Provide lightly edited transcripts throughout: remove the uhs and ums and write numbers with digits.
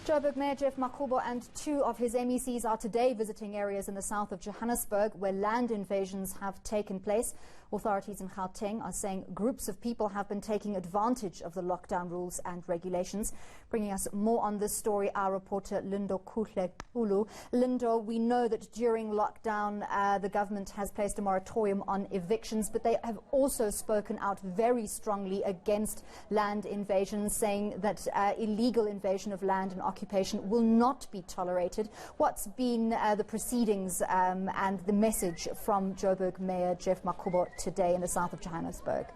Joburg Mayor Geoff Makhubo and two of his MECs are today visiting areas in the south of Johannesburg where land invasions have taken place. Authorities in Gauteng are saying groups of people have been taking advantage of the lockdown rules and regulations. Bringing us more on this story, our reporter Lindokuhle Xulu. Lindo, we know that during lockdown the government has placed a moratorium on evictions, but they have also spoken out very strongly against land invasions, saying that illegal invasion of land and occupation will not be tolerated. What's been the proceedings and the message from Joburg Mayor Geoff Makhubo today in the south of Johannesburg?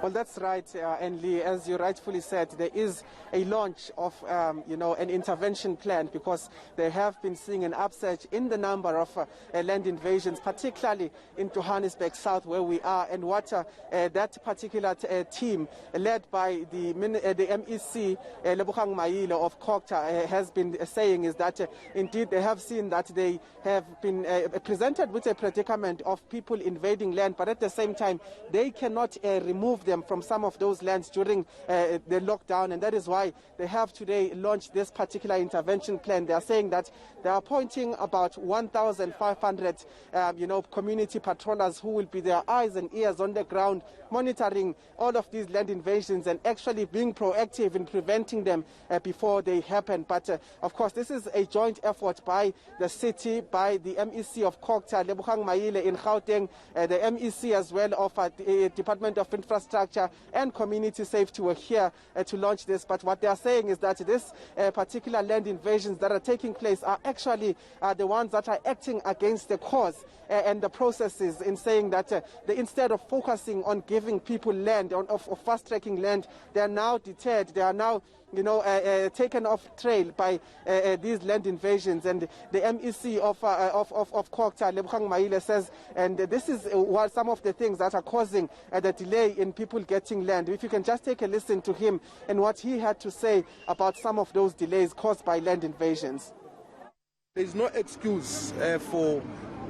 Well, that's right, and Lee, as you rightfully said, there is a launch of, an intervention plan because they have been seeing an upsurge in the number of land invasions, particularly in Johannesburg South, where we are, and what that particular team, led by the MEC, Lindokuhle Xulu of Kokta, has been saying is that indeed they have seen that they have been presented with a predicament of people invading land, but at the same time, they cannot remove them from some of those lands during the lockdown, and that is why they have today launched this particular intervention plan. They are saying that they are appointing about 1,500 community patrollers who will be their eyes and ears on the ground, monitoring all of these land invasions and actually being proactive in preventing them before they happen. But of course, this is a joint effort by the city, by the MEC of Kokta, Lindokuhle Xulu in Gauteng, the MEC as well of the Department of Infrastructure and Community Safety were here to launch this. But what they are saying is that this particular land invasions that are taking place are actually the ones that are acting against the cause and the processes, in saying that they, instead of focusing on giving people land, of fast-tracking land, they are now deterred, they are now taken off trail by these land invasions. And the MEC of Kokta, Lindokuhle Xulu, says, and this is what some of the things that are causing the delay in people getting land. If you can just take a listen to him and what he had to say about some of those delays caused by land invasions. There is no excuse for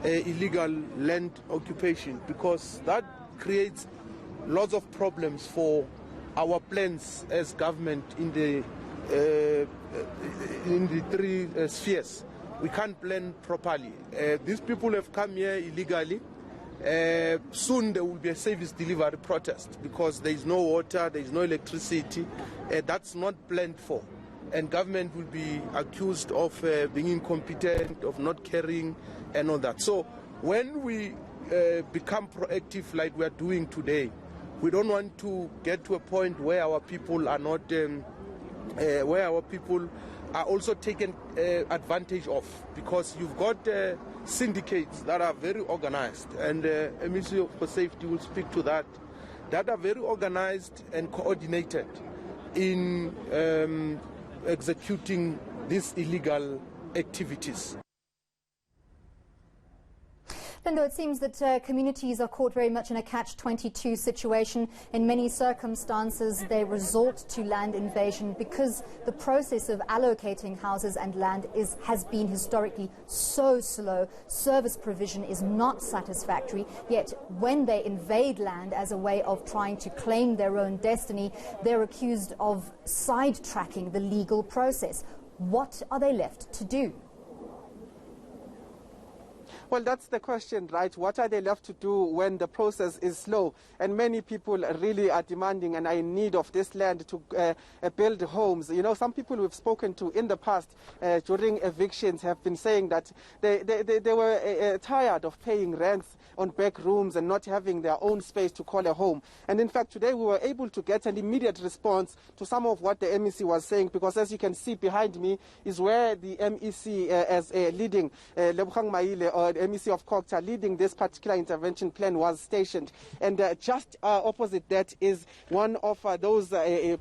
illegal land occupation, because that creates lots of problems for our plans as government in the three spheres. We can't plan properly. These people have come here illegally. Soon there will be a service delivery protest because there is no water, there is no electricity. That's not planned for. And government will be accused of being incompetent, of not caring and all that. So when we become proactive like we are doing today, we don't want to get to a point where our people are not, where our people are also taken advantage of, because you've got syndicates that are very organized, and MEC for Safety will speak to that are very organized and coordinated in executing these illegal activities. Lindo, it seems that communities are caught very much in a catch-22 situation. In many circumstances, they resort to land invasion because the process of allocating houses and land has been historically so slow. Service provision is not satisfactory. Yet when they invade land as a way of trying to claim their own destiny, they're accused of sidetracking the legal process. What are they left to do? Well, that's the question, right? What are they left to do when the process is slow? And many people really are demanding and are in need of this land to build homes. You know, some people we've spoken to in the past during evictions have been saying that they were tired of paying rents on back rooms and not having their own space to call a home. And in fact, today we were able to get an immediate response to some of what the MEC was saying, because as you can see behind me is where the MEC as leading Lindokuhle Xulu, or the MEC of Kokta, leading this particular intervention plan, was stationed. And just opposite that is one of those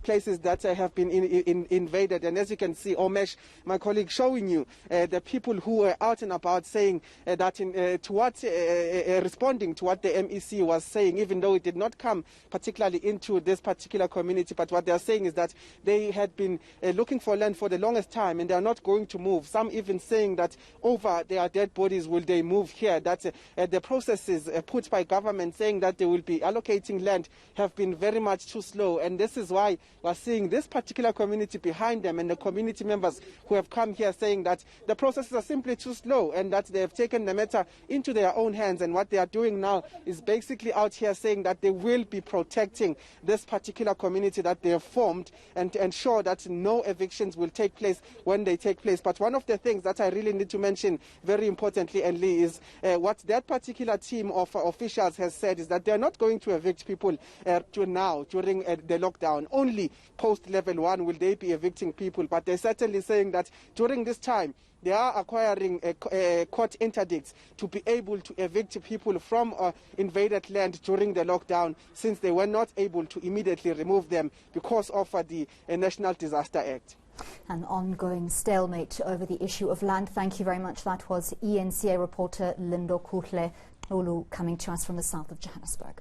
places that have been invaded. And as you can see, Omesh, my colleague, showing you the people who were out and about saying that responding to what the MEC was saying, even though it did not come particularly into this particular community. But what they are saying is that they had been looking for land for the longest time and they are not going to move. Some even saying that over their dead bodies will they move here, that the processes put by government saying that they will be allocating land have been very much too slow. And this is why we're seeing this particular community behind them and the community members who have come here saying that the processes are simply too slow and that they have taken the matter into their own hands. And what they are doing now is basically out here saying that they will be protecting this particular community that they have formed and to ensure that no evictions will take place when they take place. But one of the things that I really need to mention very importantly, and Lee, is what that particular team of officials has said is that they're not going to evict people to now during the lockdown. Only post level 1 will they be evicting people, but they're certainly saying that during this time they are acquiring court interdicts to be able to evict people from invaded land during the lockdown, since they were not able to immediately remove them because of the National Disaster Act. An ongoing stalemate over the issue of land. Thank you very much. That was eNCA reporter Lindokuhle Xulu coming to us from the south of Johannesburg.